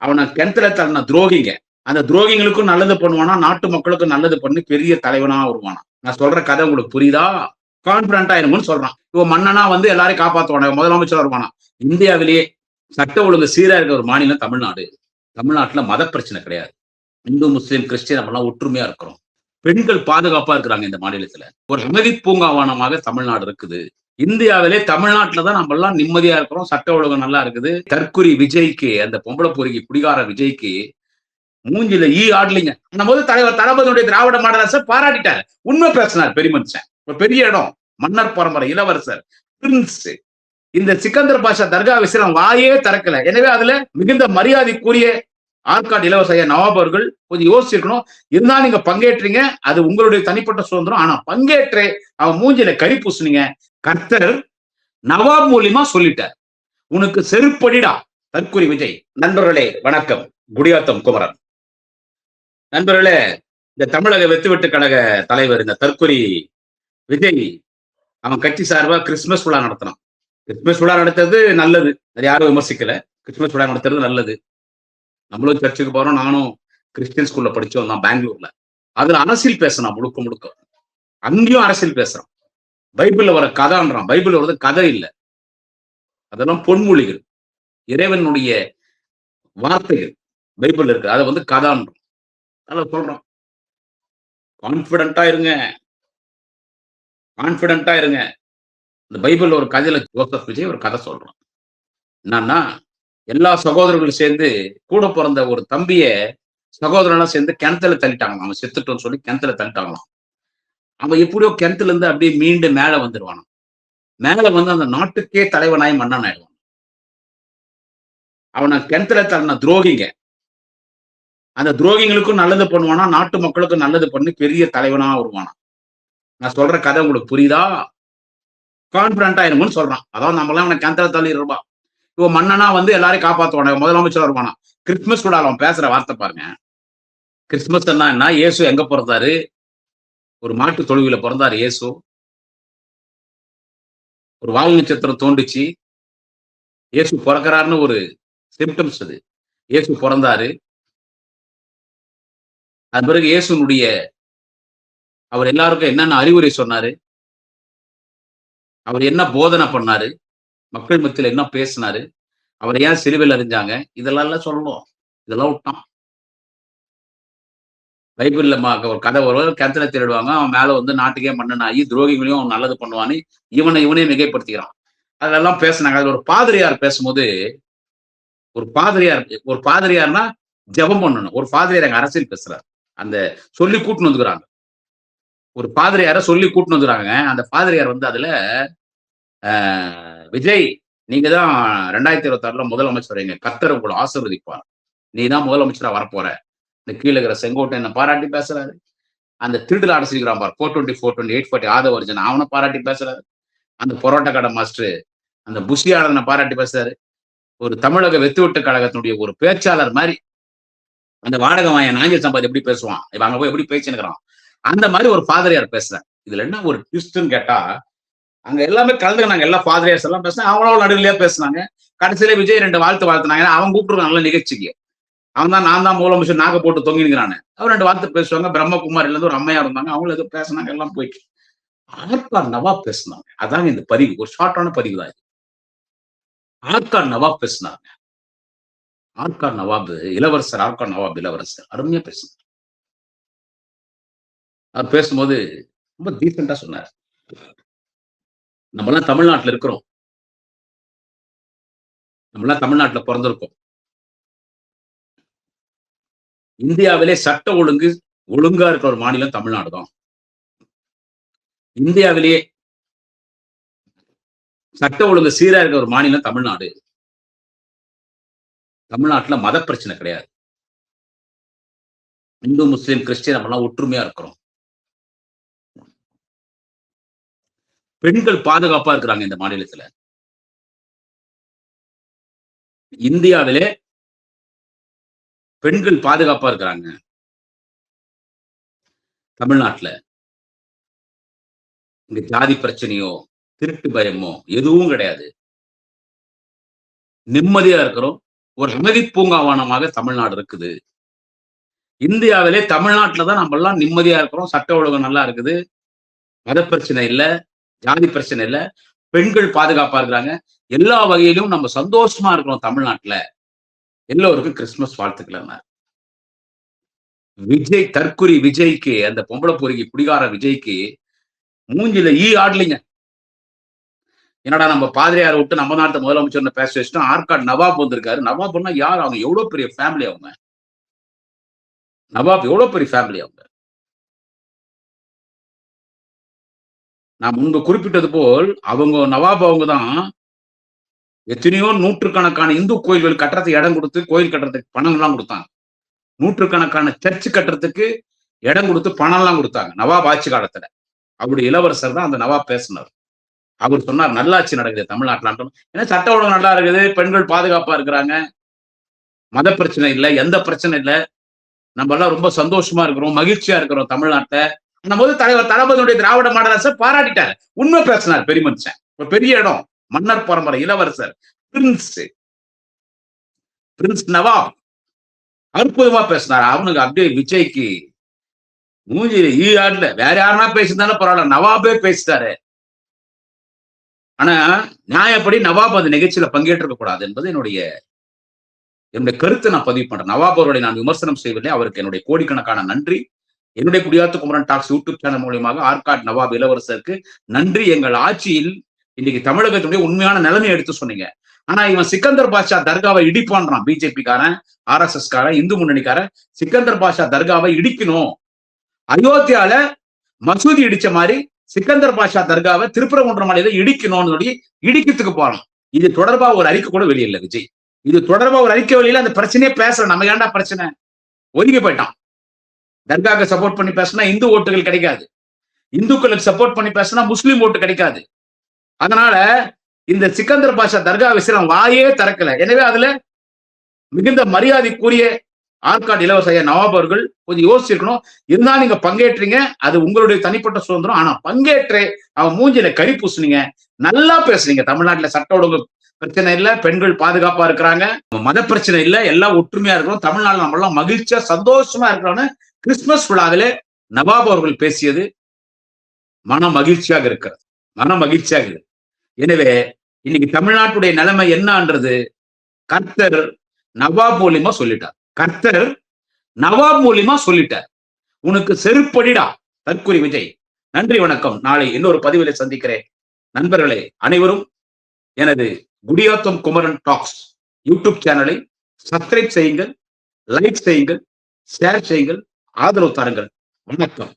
அவனை கிணத்துல தள்ளின துரோகிங்க. அந்த துரோகிங்களுக்கும் நல்லது பண்ணுவானா, நாட்டு மக்களுக்கும் நல்லது பண்ணி பெரிய தலைவனா வருவானா. நான் சொல்ற கதை உங்களுக்கு புரியுதா? கான்பிடன்டா இருங்கன்னு சொல்றான். இவன் மன்னனா வந்து எல்லாரையும் காப்பாத்துவானா, முதலமைச்சர் வருவானா. இந்தியாவிலேயே சட்ட ஒழுங்கு சீரா இருக்க ஒரு மாநிலம் தமிழ்நாடு. தமிழ்நாட்டுல மத பிரச்சனை கிடையாது. இந்து, முஸ்லீம், கிறிஸ்டியன் நம்மலாம் ஒற்றுமையா இருக்கிறோம். பெண்கள் பாதுகாப்பா இருக்கிறாங்க இந்த மாநிலத்துல. ஒரு அமைதி பூங்காவனமாக தமிழ்நாடு இருக்குது. இந்தியாவிலே தமிழ்நாட்டுல தான் நம்ம எல்லாம் நிம்மதியா இருக்கிறோம். சட்ட ஒழுங்கு நல்லா இருக்குது. தற்குறி விஜய்க்கு, அந்த பொம்பளை பொறுக்கி குடிகார விஜய்க்கு மூஞ்சில ஆடலிங்க. போது தலைவர் தளபதியுடைய திராவிட மாடல் அரசை பாராட்டிட்டார். உண்மை பேசினார் பெரிய மனுஷன். ஒரு பெரிய இடம், மன்னர் பரம்பரை, இளவரசர், பிரின்ஸ். இந்த சிக்கந்தர் பாஷா தர்கா விஷயம் வாயே திறக்கல. எனவே அதுல மிகுந்த மரியாதைக்குரிய ஆற்காடு இலவச நவாப் அவர்கள் கொஞ்சம் யோசிச்சிருக்கணும். இருந்தா நீங்க பங்கேற்றீங்க, அது உங்களுடைய தனிப்பட்ட சுதந்திரம். ஆனா பங்கேற்று அவன் மூஞ்சில கறி பூசுனீங்க. கர்த்தர் நவாப் மூலியமா சொல்லிட்டார், உனக்கு செருப்படிடா தற்குறி விஜய். நண்பர்களே வணக்கம். குடியாத்தம் குமரன். நண்பர்களே, இந்த தமிழக வெத்துவெட்டு கழக தலைவர் இந்த தற்குறி விஜய் அவன் கட்சி சார்பா கிறிஸ்துமஸ் விழா நடத்தினான். கிறிஸ்துமஸ் விழா நடத்துறது நல்லது, அது யாரும் விமர்சிக்கல. கிறிஸ்துமஸ் விழா நடத்துறது நல்லது. நம்மளும் சர்ச்சுக்கு போறோம். நானும் கிறிஸ்டியன் ஸ்கூல்ல படிச்சோம் தான் பெங்களூர்ல. அதுல அரசியல் பேசணும் முழுக்க முழுக்க. அங்கேயும் அரசியல் பேசுறான். பைபிள்ல வர கதைன்றான். பைபிள் வரது கதை இல்லை, அதெல்லாம் பொன்மொழிகள், இறைவனுடைய வார்த்தைகள் பைபிள் இருக்கு. அதை வந்து கதான்றோம். அதை சொல்றோம். கான்பிடண்டா இருங்க, கான்பிடண்டா இருங்க. இந்த பைபிள் ஒரு கதையில ஜோசப் விஜய் ஒரு கதை சொல்றான். என்னன்னா, எல்லா சகோதரர்களும் சேர்ந்து கூட பிறந்த ஒரு தம்பிய சகோதரனா சேர்ந்து கிணத்துல தள்ளிட்டாங்களாம். அவன் செத்துட்டோன்னு சொல்லி கிணத்துல தள்ளிட்டாங்களாம். அவன் எப்படியோ கிணத்துல இருந்து அப்படியே மீண்டு மேல வந்துடுவானாம். மேல வந்து அந்த நாட்டுக்கே தலைவனாய் மன்னன் ஆயிடுவான். அவனை கிணத்துல தள்ளின துரோகிங்க. அந்த துரோகிங்களுக்கும் நல்லது பண்ணுவானா, நாட்டு மக்களுக்கும் நல்லது பண்ணி பெரிய தலைவனா வருவானா. நான் சொல்ற கதை உங்களுக்கு புரியுதா? கான்பிடன்டா இருங்கன்னு சொல்றான். அதாவது நம்ம எல்லாம் அவனை கிணத்துல தள்ளிடுறோம். இவன் மன்னனா வந்து எல்லாரையும் காப்பாத்துவானா, முதலமைச்சர் வருவானா. கிறிஸ்துமஸ் கூட அவன் பேசுற வார்த்தை பாருங்க. கிறிஸ்துமஸ் என்ன? இயேசு எங்க பிறந்தாரு? ஒரு மாட்டு தொழுவில பிறந்தாரு இயேசு. ஒரு வால் நட்சத்திரம் தோன்றுச்சு. இயேசு பிறக்கிறாருன்னு ஒரு சிம்டம்ஸ் அது. இயேசு பிறந்தாரு. அது பிறகு இயேசுனுடைய அவர் எல்லாருக்கும் என்னென்ன அறிவுரை சொன்னாரு, அவர் என்ன போதனை பண்ணாரு, மக்கள் மத்தியில என்ன பேசினாரு, அவரை ஏன் சிலுவையில் அறிஞ்சாங்க, இதெல்லாம் சொல்லணும். இதெல்லாம் விட்டான். பைபிள்ல ஒரு கதை வரும், கிணத்துல திருடுவாங்க, அவன் மேல வந்து நாட்டுக்கே மன்னன் ஆகி துரோகிகளையும் அவன் நல்லது பண்ணுவான்னு இவனே மிகைப்படுத்திக்கிறான். அதெல்லாம் பேசினாங்க. அதுல ஒரு பாதிரியார் பேசும்போது, ஒரு பாதிரியார்னா ஜெபம் பண்ணணும். ஒரு பாதிரியார் அங்க அரசியல் பேசுறாரு. அந்த சொல்லி கூட்டின்னு வந்துக்கிறாங்க. ஒரு பாதிரியார சொல்லி கூட்டின்னு வந்துக்கிறாங்க. அந்த பாதிரியார் வந்து அதுல விஜய், நீங்க தான் 2026 முதலமைச்சர், எங்க கர்த்தர் உங்களை ஆசீர்வதிப்பார், நீ தான் முதலமைச்சரா வரப்போற. இந்த கீழே இருக்கிற செங்கோட்டையனை பாராட்டி பேசுறாரு. அந்த திருடுல அடைச்சிருக்கிறான் பார் 420, 420, 840 ஆதவர்ஜன், அவனை பாராட்டி பேசுறாரு. அந்த பரோட்டா கடை மாஸ்டர் அந்த புஷியாளனை பாராட்டி பேசுறாரு. ஒரு தமிழக வெத்துவெட்டு கழகத்தினுடைய ஒரு பேச்சாளர் மாதிரி அந்த வாடகை வாயன் நாஞ்சல் சம்பாதி எப்படி பேசுவான், இப்ப அங்க போய் எப்படி பேச்சுக்கிறான், அந்த மாதிரி ஒரு பாதிரியார் பேசுறேன். இதுல என்ன ஒரு ட்விஸ்ட்னு கேட்டா, அங்க எல்லாமே கலந்துக்கினாங்க. எல்லா பாதிரியார்ஸ் எல்லாம் பேசினா, அவங்களோட நடுவிலேயே பேசினாங்க. கடைசியில விஜய் 2 வாழ்த்துனாங்க. அவன் கூப்பிட்டுருக்கான் நல்ல நிகழ்ச்சிக்கு. அவன் தான் நான் தான் முதலமைச்சர் நாக்க போட்டு தொங்கினுக்கிறானு. அவர் 2 வார்த்தை பேசுவாங்க. பிரம்மகுமாரில இருந்து ஒரு அம்மையார் இருந்தாங்க, அவங்களும் எதுவும் பேசினாங்க. எல்லாம் போயிட்டு ஆர்கார் நவாப் பேசினாங்க. அதாங்க இந்த பதிவு, ஒரு ஷார்ட்டான பதிவு தான். ஆர்கார் நவாப் பேசினாங்க. ஆர்கார் நவாப் இளவரசர், ஆர்கார் நவாப் இளவரசர் அருமையா பேசினார். அவர் பேசும்போது ரொம்ப டீசெண்டா சொன்னார். நம்ம எல்லாம் தமிழ்நாட்டுல இருக்கிறோம், நம்ம எல்லாம் தமிழ்நாட்டுல பிறந்திருக்கோம். இந்தியாவிலே சட்ட ஒழுங்கா இருக்கிற ஒரு மாநிலம் தமிழ்நாடு தான். இந்தியாவிலேயே சட்ட ஒழுங்கு சீரா இருக்கிற ஒரு மாநிலம் தமிழ்நாடு. தமிழ்நாட்டுல மத பிரச்சனை கிடையாது. இந்து, முஸ்லீம், கிறிஸ்டியன் நம்ம எல்லாம் ஒற்றுமையா இருக்கிறோம். பெண்கள் பாதுகாப்பா இருக்கிறாங்க இந்த மாநிலத்துல. இந்தியாவிலே பெண்கள் பாதுகாப்பா இருக்கிறாங்க. தமிழ்நாட்டுல இங்க ஜாதி பிரச்சனையோ, திருட்டு பயமோ எதுவும் கிடையாது. நிம்மதியா இருக்கிறோம். ஒரு அமைதி பூங்காவனமாக தமிழ்நாடு இருக்குது. இந்தியாவிலே தமிழ்நாட்டுல தான் நம்ம எல்லாம் நிம்மதியா இருக்கிறோம். சட்ட ஒழுங்கு நல்லா இருக்குது. மத பிரச்சனை இல்ல, ஜாதி பிரச்சனை இல்ல. பெண்கள் பாதுகாப்பா இருக்கிறாங்க. எல்லா வகையிலும் நம்ம சந்தோஷமா இருக்கிறோம் தமிழ்நாட்டுல. எல்லோருக்கும் கிறிஸ்துமஸ் வாழ்த்துக்கள்னாரு. விஜய் தற்குறி விஜய்க்கு, அந்த பொம்பள பொறுக்கி குடிகார விஜய்க்கு மூஞ்சில ஆடலைங்க. என்னடா நம்ம பாதிரியார விட்டு நம்ம நாட்டு முதலமைச்சர் பேச வச்சுட்டோம். ஆற்காடு நவாப் வந்திருக்காரு. நவாப்னா யார்? அவங்க எவ்வளவு பெரிய ஃபேமிலி அவங்க. நவாப் எவ்வளவு பெரிய ஃபேமிலி அவங்க. நான் முன்பு குறிப்பிட்டது போல் அவங்க நவாப் அவங்க தான் எத்தனையோ நூற்றுக்கணக்கான இந்து கோயில்கள் கட்டுறதுக்கு இடம் கொடுத்து கோயில் கட்டுறதுக்கு பணம் எல்லாம் கொடுத்தாங்க. நூற்றுக்கணக்கான சர்ச் கட்டுறதுக்கு இடம் கொடுத்து பணம் எல்லாம் கொடுத்தாங்க நவாப் ஆட்சி காலத்துல. அவருடைய இளவரசர் தான் அந்த நவாப் பேசினார். அவர் சொன்னார் நல்லாட்சி நடக்குது தமிழ்நாட்டில். ஏன்னா சட்ட ஒழுங்கு நல்லா இருக்குது, பெண்கள் பாதுகாப்பா இருக்கிறாங்க, மத பிரச்சனை இல்லை, எந்த பிரச்சனை இல்லை, நம்ம எல்லாம் ரொம்ப சந்தோஷமா இருக்கிறோம், மகிழ்ச்சியா இருக்கிறோம் தமிழ்நாட்டை. அந்த போது தலைவர் தளபதியுடைய திராவிட மாடல் அரசை பாராட்டிட்டார். உண்மை பேசினார் பெரிய மனுஷன். ஒரு பெரிய இடம், மன்னர் பரம்பரை, இளவரசர், பிரின்ஸ் நவாப் அற்புதமா பேசினார். அவனுக்கு அப்படியே விஜய்க்கு மூஞ்சில ஈஆட்ல வேற யாருன்னா பேசியிருந்தாலும் பரவாயில்ல, நவாபே பேசிட்டாரு. ஆனா நியாயப்படி நவாப் அந்த நிகழ்ச்சியில பங்கேற்க கூடாது என்பது என்னுடைய கருத்தை நான் பதிவு பண்றேன். நவாப் அவர்களை நான் விமர்சனம் செய்வதில்லை. அவருக்கு என்னுடைய கோடிக்கணக்கான நன்றி. என்னுடைய குடியாத்த குமரன் டாக்ஸ் யூடியூப் சேனல் மூலியமாக ஆற்காடு நவாப் இளவரசருக்கு நன்றி. எங்கள் ஆட்சியில் இன்னைக்கு தமிழகத்துடைய உண்மையான நிலைமை எடுத்து சொன்னீங்க. ஆனா இவன் சிக்கந்தர் பாஷா தர்காவை இடிப்பான்றான். பிஜேபி காரன், RSS காரன், இந்து முன்னணிக்காரன் சிக்கந்தர் பாஷா தர்காவை இடிக்கணும். அயோத்தியால மசூதி இடிச்ச மாதிரி சிக்கந்தர் பாஷா தர்காவை திருப்பரங்குன்றம் மலையில இடிக்கணும்னு சொல்லி இடிக்கிறதுக்கு போறோம். இது தொடர்பா ஒரு அறிக்கை கூட வெளியில விஜய். இது தொடர்பா ஒரு அறிக்கை வெளியில அந்த பிரச்சனையே பேசல. நம்ம ஏன்டா பிரச்சனை? ஒதுங்கி போயிட்டான். தர்காவுக்கு சப்போர்ட் பண்ணி பேசினா இந்து ஓட்டுகள் கிடைக்காது, இந்துக்களுக்கு சப்போர்ட் பண்ணி பேசினா முஸ்லீம் ஓட்டு கிடைக்காது. அதனால இந்த சிக்கந்தர் பாஷா தர்கா விஷயம் வாயே திறக்கல. எனவே அதுல மிகுந்த மரியாதைக்குரிய ஆற்காடு இளவரசர் நவாப் அவர்கள் கொஞ்சம் யோசிச்சிருக்கணும். இருந்தாலும் நீங்க பங்கேற்றீங்க, அது உங்களுடைய தனிப்பட்ட சுதந்திரம். ஆனா பங்கேற்று அவன் மூஞ்சில கறி பூசுனீங்க, நல்லா பேசுறீங்க. தமிழ்நாட்டுல சட்ட ஒழுங்கு பிரச்சனை இல்ல, பெண்கள் பாதுகாப்பா இருக்கிறாங்க, மத பிரச்சனை இல்ல, எல்லாம் ஒற்றுமையா இருக்கிறோம், தமிழ்நாடு நம்ம எல்லாம் மகிழ்ச்சியா சந்தோஷமா இருக்கிறோம்னு கிறிஸ்துமஸ் விழாவிலே நவாப் அவர்கள் பேசியது மன மகிழ்ச்சியாக இருக்கிறது, மன மகிழ்ச்சியாக இருக்கு. எனவே இன்னைக்கு தமிழ்நாட்டுடைய நிலைமை என்னன்றது கர்த்தர் நவாப் மூலியமா சொல்லிட்டார். கர்த்தர் நவாப் மூலியமா சொல்லிட்டார். உனக்கு செருப்படிடா தற்குறி விஜய். நன்றி, வணக்கம். நாளை இன்னொரு பதிவிலை சந்திக்கிறேன். நண்பர்களே அனைவரும் எனது குடியாத்தம் குமரன் டாக்ஸ் யூடியூப் சேனலை சப்ஸ்கிரைப் செய்யுங்கள், லைக் செய்யுங்கள், ஷேர் செய்யுங்கள், ஆதரவு தாருங்கள். வணக்கம்.